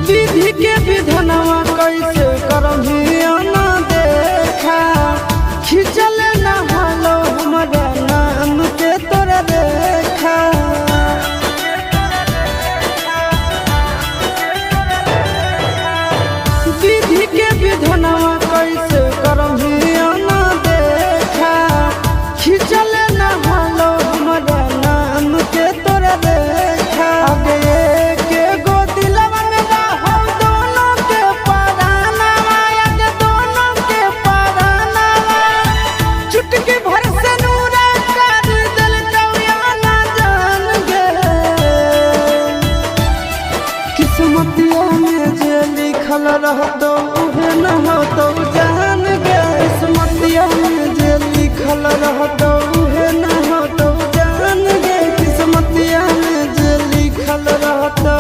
विधि के विधनवा कैसे करमिया ना देखा खिंचल न हलो हमारा नाम के तोरा देखा। विधि के विधनवा कैसे करमिया ना देखा खिंचल न हलो हमारा नाम के तोरा देखा। आगे के गो दिलवा में रहो दोनों के परानवा आगे दोनों के परानवा चुटकी भर से नूरा कर दिल कौया ना जान गे। किस्मतिया में जे लिखल रहतो उहे न होतो जान गे। किस्मतिया में जे लिखल रहतो उहे न होतो जान गे। किस्मतिया में जे लिखल रहतो।